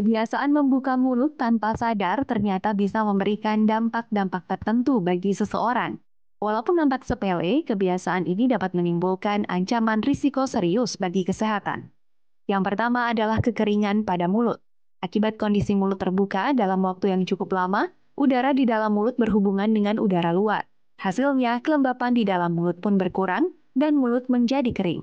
Kebiasaan membuka mulut tanpa sadar ternyata bisa memberikan dampak-dampak tertentu bagi seseorang. Walaupun nampak sepele, kebiasaan ini dapat menimbulkan ancaman risiko serius bagi kesehatan. Yang pertama adalah kekeringan pada mulut. Akibat kondisi mulut terbuka dalam waktu yang cukup lama, udara di dalam mulut berhubungan dengan udara luar. Hasilnya, kelembapan di dalam mulut pun berkurang dan mulut menjadi kering.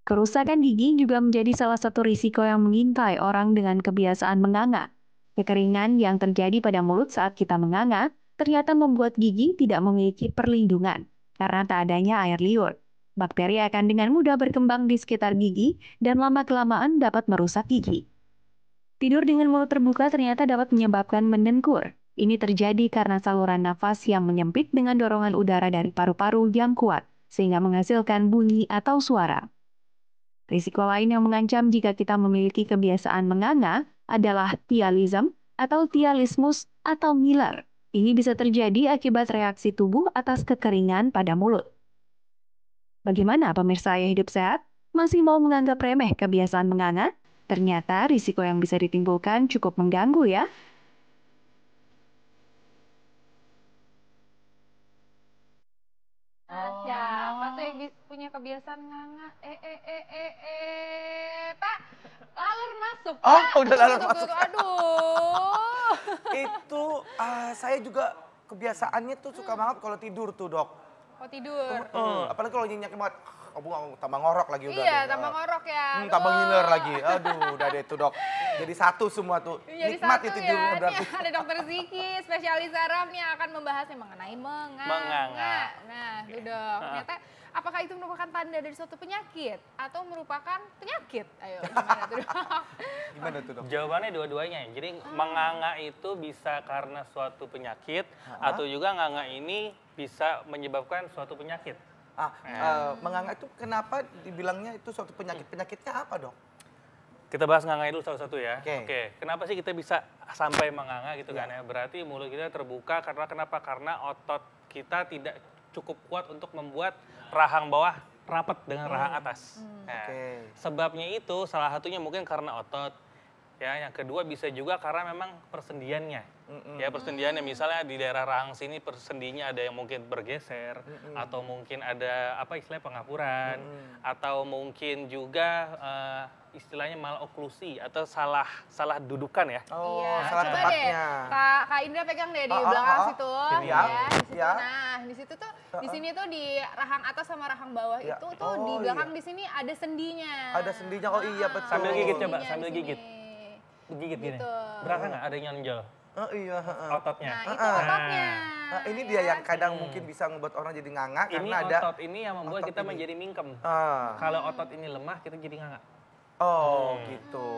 Kerusakan gigi juga menjadi salah satu risiko yang mengintai orang dengan kebiasaan menganga. Kekeringan yang terjadi pada mulut saat kita menganga ternyata membuat gigi tidak memiliki perlindungan karena tak adanya air liur. Bakteri akan dengan mudah berkembang di sekitar gigi dan lama-kelamaan dapat merusak gigi. Tidur dengan mulut terbuka ternyata dapat menyebabkan mendengkur. Ini terjadi karena saluran nafas yang menyempit dengan dorongan udara dari paru-paru yang kuat, sehingga menghasilkan bunyi atau suara. Risiko lain yang mengancam jika kita memiliki kebiasaan menganga adalah thialism atau thialismus atau ngiler. Ini bisa terjadi akibat reaksi tubuh atas kekeringan pada mulut. Bagaimana pemirsa Ayah Hidup Sehat? Masih mau menganggap remeh kebiasaan menganga? Ternyata risiko yang bisa ditimbulkan cukup mengganggu ya. Siapa tuh yang punya kebiasaan nganga? Pak, laler masuk. Oh, Pak. udah laler Tuh, masuk. Aduh. Itu saya juga kebiasaannya tuh suka banget kalau tidur tuh, Dok. Kok tidur? Apalagi kalau nyenyak banget. Tambah ngorok lagi udah. Iya, deh. tambah ngorok ya. Tambah Aduh. ngiler lagi. Aduh, udah deh tuh, Dok. Jadi satu semua tuh. Jadi Nikmat satu itu tidurnya ya. berarti. Nih, ada dokter Ziki, spesialis saraf yang akan membahasnya mengenai menganga. Nah, itu dok. Ternyata apakah itu merupakan tanda dari suatu penyakit atau merupakan penyakit? Ayo, gimana tuh dok? Gimana tuh, Dok? Jawabannya dua-duanya. Jadi menganga itu bisa karena suatu penyakit atau juga nganga ini bisa menyebabkan suatu penyakit. Menganga itu kenapa dibilangnya itu suatu penyakit? Penyakitnya apa, Dok? Kita bahas nganga dulu satu-satu ya. Oke. Kenapa sih kita bisa sampai menganga gitu kan ya? Berarti mulut kita terbuka kenapa? Karena otot kita tidak cukup kuat untuk membuat rahang bawah rapat dengan rahang atas. Nah, sebabnya itu salah satunya mungkin karena otot. Ya, yang kedua bisa juga karena memang persendiannya. Ya, persendiannya misalnya di daerah rahang sini persendinya ada yang mungkin bergeser atau mungkin ada apa istilahnya pengapuran atau mungkin juga istilahnya maloklusi atau salah dudukan ya. Oh, Iya, salah coba tempatnya. deh, Kak Indra pegang deh di belakang situ. Sini Ya, ya. di situ. Ya. Nah, di situ tuh, di sini tuh di rahang atas sama rahang bawah Ya. itu tuh di belakang di sini ada sendinya. Ada sendinya, oh iya betul. Sambil gigit coba, Sendinya sambil di gigit. sini. Gigit gini. Gitu. Berasa nggak ada yang nonjol Oh iya. ototnya? Nah, itu ototnya. Nah, ini dia yang kadang mungkin bisa membuat orang jadi nganga Ini karena ada otot ini yang membuat otot kita ini. menjadi mingkem. Ah. Kalau otot ini lemah kita jadi nganga. Oh, gitu.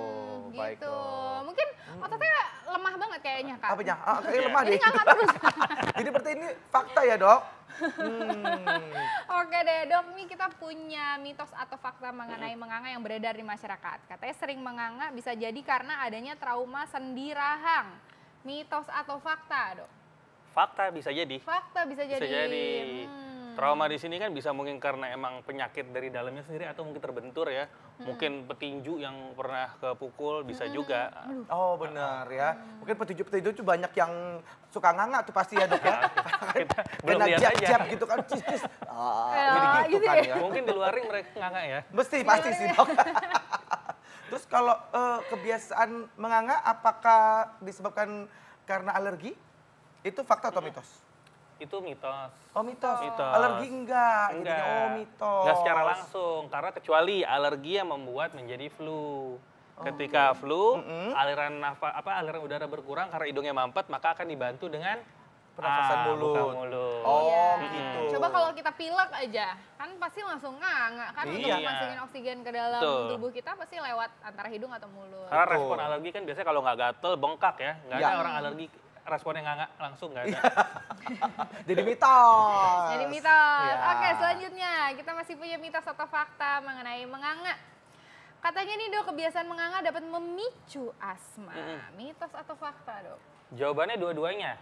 Baik Gitu. dong. Mungkin ototnya lemah banget kayaknya, Kak. Apanya? Kayaknya lemah Ini deh. nganga terus. Jadi berarti ini fakta ya, Dok? Oke deh dok, ini kita punya mitos atau fakta mengenai menganga yang beredar di masyarakat. Katanya sering menganga bisa jadi karena adanya trauma sendi rahang. Mitos atau fakta dok? Fakta bisa jadi. Fakta bisa jadi. Bisa jadi. Trauma di sini kan bisa mungkin karena emang penyakit dari dalamnya sendiri atau mungkin terbentur ya. Mungkin petinju yang pernah kepukul bisa juga. Oh benar ya. Mungkin petinju-petinju itu banyak yang suka nganga tuh pasti ya, Dok ya. Kita belum Kena lihat aja. jab-jab gitu kan. Cis. Jadi gitu gitu kan ya. ya. Mungkin di luar ring mereka nganga ya. Mesti pasti sih, Dok. Terus kalau kebiasaan menganga apakah disebabkan karena alergi? Itu fakta atau mitos? Itu mitos. Oh mitos. Mitos. Alergi enggak. Jadinya, oh mitos. Enggak secara langsung, karena kecuali alergi yang membuat menjadi flu. Ketika flu, aliran aliran udara berkurang karena hidungnya mampet, maka akan dibantu dengan Pernafasan mulut. buka mulut. Oh Iya. gitu. Coba kalau kita pilek aja, kan pasti langsung nganga. Kan Iya. untuk masukin oksigen ke dalam Betul. tubuh kita pasti lewat antara hidung atau mulut. Karena Betul. respon alergi kan biasanya kalau nggak gatel, bengkak ya. Nggak Iya. ada orang alergi responnya nggak langsung, nggak ada. Jadi mitos. Jadi mitos. Iya. Oke, selanjutnya kita masih punya mitos atau fakta mengenai menganga. Katanya nih dok, kebiasaan menganga dapat memicu asma. Mitos atau fakta dok? Jawabannya dua-duanya.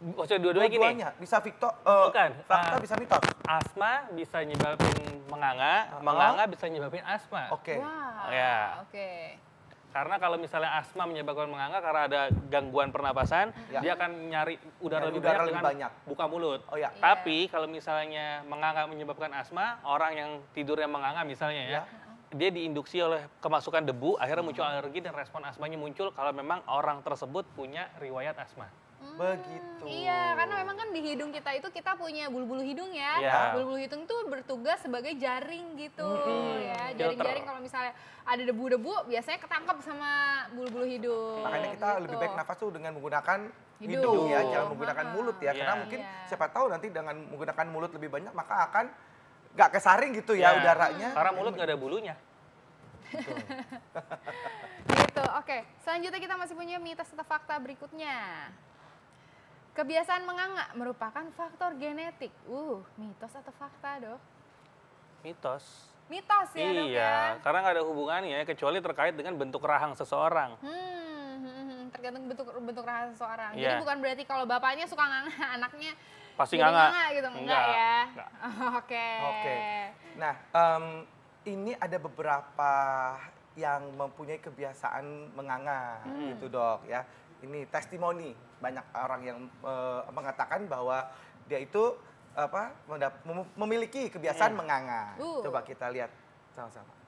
Maksudnya dua-duanya gini. Dua-duanya bisa Bukan. fakta bisa mitos. Asma bisa nyebabin menganga, menganga bisa nyebabin asma. Oke. Wah, Ya. oke. Karena kalau misalnya asma menyebabkan menganga karena ada gangguan pernapasan, dia akan nyari udara lebih banyak dengan buka mulut. Oh, ya. Tapi kalau misalnya menganga menyebabkan asma, orang yang tidurnya menganga misalnya ya, dia diinduksi oleh kemasukan debu, akhirnya muncul alergi dan respon asmanya muncul kalau memang orang tersebut punya riwayat asma. Begitu. Iya, karena memang kan di hidung kita itu kita punya bulu-bulu hidung ya. Bulu-bulu hidung tuh bertugas sebagai jaring gitu ya. Jaring-jaring kalau misalnya ada debu-debu biasanya ketangkep sama bulu-bulu hidung. Makanya kita gitu. lebih baik nafas tuh dengan menggunakan hidung ya, jangan menggunakan mulut ya. Karena mungkin siapa tahu nanti dengan menggunakan mulut lebih banyak maka akan nggak kesaring gitu ya udaranya. Karena mulut nggak ada bulunya. Gitu, oke. Selanjutnya kita masih punya mitos atau fakta berikutnya. Kebiasaan menganga merupakan faktor genetik. Mitos atau fakta, Dok? Mitos. Mitos ya, Dok ya? Iya, karena nggak ada hubungannya kecuali terkait dengan bentuk rahang seseorang. Tergantung bentuk rahang seseorang. Iya. Jadi bukan berarti kalau bapaknya suka nganga, anaknya Pasti jadi nganga. gitu. Enggak ya? Enggak. Oke. Nah, ini ada beberapa yang mempunyai kebiasaan menganga gitu, Dok ya. Ini testimoni, banyak orang yang mengatakan bahwa dia itu memiliki kebiasaan menganga. Coba kita lihat sama-sama.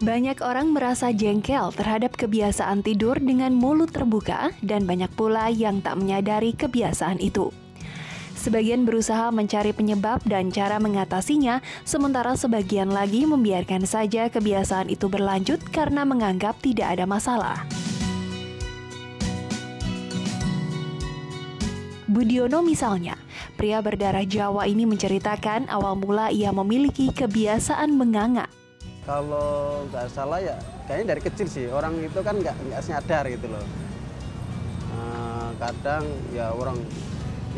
Banyak orang merasa jengkel terhadap kebiasaan tidur dengan mulut terbuka dan banyak pula yang tak menyadari kebiasaan itu. Sebagian berusaha mencari penyebab dan cara mengatasinya, sementara sebagian lagi membiarkan saja kebiasaan itu berlanjut karena menganggap tidak ada masalah. Budiono misalnya, pria berdarah Jawa ini menceritakan awal mula ia memiliki kebiasaan menganga. Kalau nggak salah ya kayaknya dari kecil sih, orang itu kan nggak sadar gitu loh. Kadang ya orang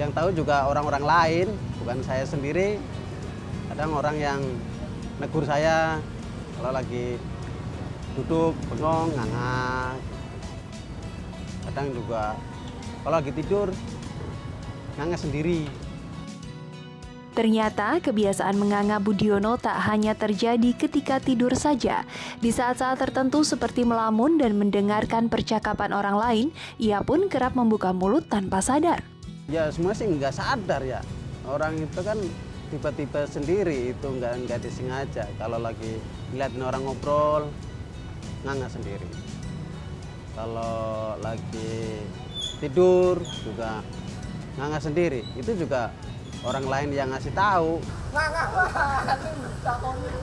yang tahu juga orang-orang lain, bukan saya sendiri. Kadang orang yang negur saya kalau lagi duduk bengong, nganga. Kadang juga kalau lagi tidur nganga sendiri. Ternyata kebiasaan menganga Budiono tak hanya terjadi ketika tidur saja. Di saat-saat tertentu seperti melamun dan mendengarkan percakapan orang lain, ia pun kerap membuka mulut tanpa sadar. Ya semua sih nggak sadar ya. Orang itu kan tiba-tiba sendiri, itu nggak disengaja. Kalau lagi ngeliatin orang ngobrol, nganga sendiri. Kalau lagi tidur juga nganga sendiri. Itu juga orang lain yang ngasih tahu.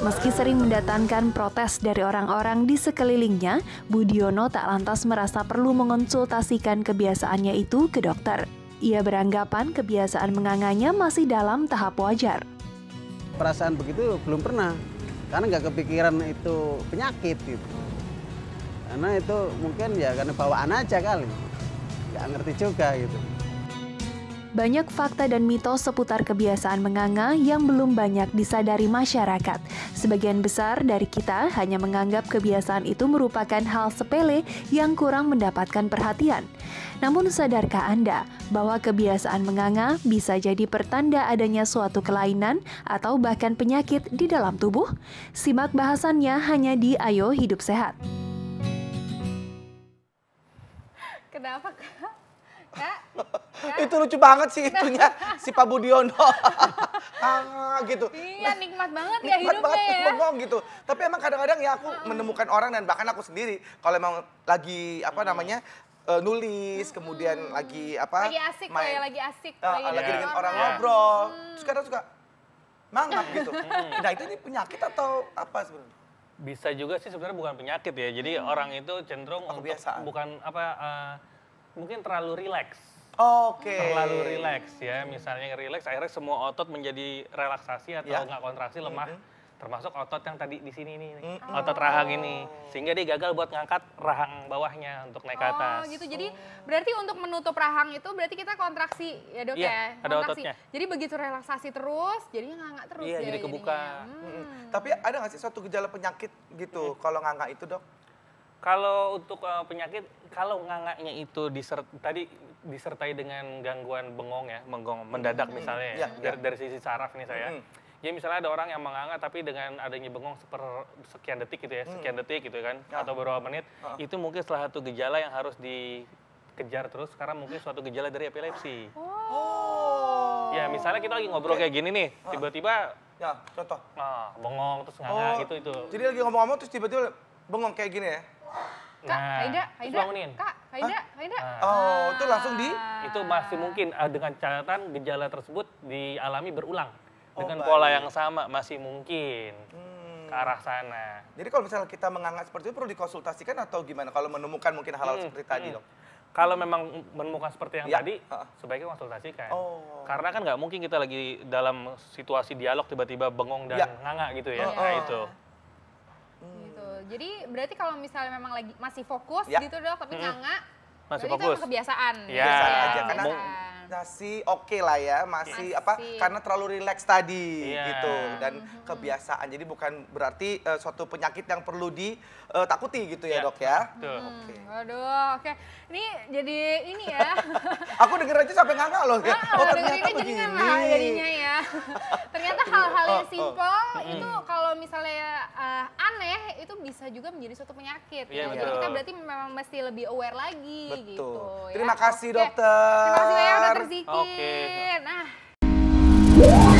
Meski sering mendatangkan protes dari orang-orang di sekelilingnya, Budiono tak lantas merasa perlu mengonsultasikan kebiasaannya itu ke dokter. Ia beranggapan kebiasaan menganganya masih dalam tahap wajar. Perasaan begitu belum pernah, karena nggak kepikiran itu penyakit gitu. Karena itu mungkin ya karena bawaan aja kali, nggak ngerti juga gitu. Banyak fakta dan mitos seputar kebiasaan menganga yang belum banyak disadari masyarakat. Sebagian besar dari kita hanya menganggap kebiasaan itu merupakan hal sepele yang kurang mendapatkan perhatian. Namun sadarkah Anda bahwa kebiasaan menganga bisa jadi pertanda adanya suatu kelainan atau bahkan penyakit di dalam tubuh? Simak bahasannya hanya di Ayo Hidup Sehat. Kenapa, Kak? Kak? Itu lucu banget sih itunya, si Pak Budiono. Gitu. Iya, nikmat banget ya Nikmat hidupnya banget, ya. bengong gitu. Tapi emang kadang-kadang ya aku menemukan orang dan bahkan aku sendiri kalau emang lagi nulis, kemudian lagi Lagi asik lah ya, lagi asik. lagi dengan orang ngobrol, terus kadang suka mangap gitu. Nah itu ini penyakit atau apa sebenarnya? Bisa juga sih sebenarnya bukan penyakit ya. Jadi orang itu cenderung untuk mungkin terlalu rileks. Oke. Terlalu rileks ya, misalnya rileks akhirnya semua otot menjadi relaksasi atau nggak kontraksi, lemah. Termasuk otot yang tadi di sini nih, otot rahang ini. Sehingga dia gagal buat ngangkat rahang bawahnya untuk naik ke atas. Oh gitu, jadi berarti untuk menutup rahang itu berarti kita kontraksi ya Dok ya? Ada ototnya. Jadi begitu relaksasi terus, jadinya nganga terus ya. Iya, jadi kebuka. Tapi ada nggak sih suatu gejala penyakit gitu kalau nganga itu, Dok? Kalau untuk penyakit, kalau ngangaknya itu tadi disertai dengan gangguan bengong ya, mendadak misalnya ya, dari sisi saraf nih saya. Jadi misalnya ada orang yang menganga tapi dengan adanya bengong sekian detik gitu ya, sekian detik gitu kan, atau beberapa menit, itu mungkin salah satu gejala yang harus dikejar terus karena mungkin suatu gejala dari epilepsi. Ya misalnya kita lagi ngobrol kayak gini nih, tiba-tiba ya contoh bengong terus nganga gitu itu. Jadi lagi ngomong-ngomong terus tiba-tiba bengong kayak gini ya? Kak, Haida, bangunin. Kak, Haida. Oh, itu langsung itu masih mungkin dengan catatan gejala tersebut dialami berulang dengan pola yang sama masih mungkin ke arah sana. Jadi kalau misalnya kita menganga seperti itu perlu dikonsultasikan atau gimana? Kalau menemukan mungkin hal-hal seperti tadi dok? Kalau memang menemukan seperti yang tadi, sebaiknya konsultasikan. Karena kan nggak mungkin kita lagi dalam situasi dialog tiba-tiba bengong dan nganga gitu ya. Nah itu. Gitu. Jadi berarti kalau misalnya memang lagi masih fokus gitu dok, tapi nganga, masih berarti fokus. itu kebiasaan. Kebiasaan aja karena kebiasaan. masih oke lah ya, masih apa? Karena terlalu rileks tadi gitu dan kebiasaan. Jadi bukan berarti suatu penyakit yang perlu ditakuti gitu ya dok ya. Oke. Waduh, oke. Ini jadi ini ya. Aku denger aja sampai nganga loh. Oh ternyata jadi begini. nganga jadinya ya. Ternyata hal-hal yang simpel itu kalau misalnya aneh itu bisa juga menjadi suatu penyakit. Iya, Jadi kita berarti memang mesti lebih aware lagi gitu. Terima kasih dokter. Terima kasih banyak dokter Ziki. Oke. Nah.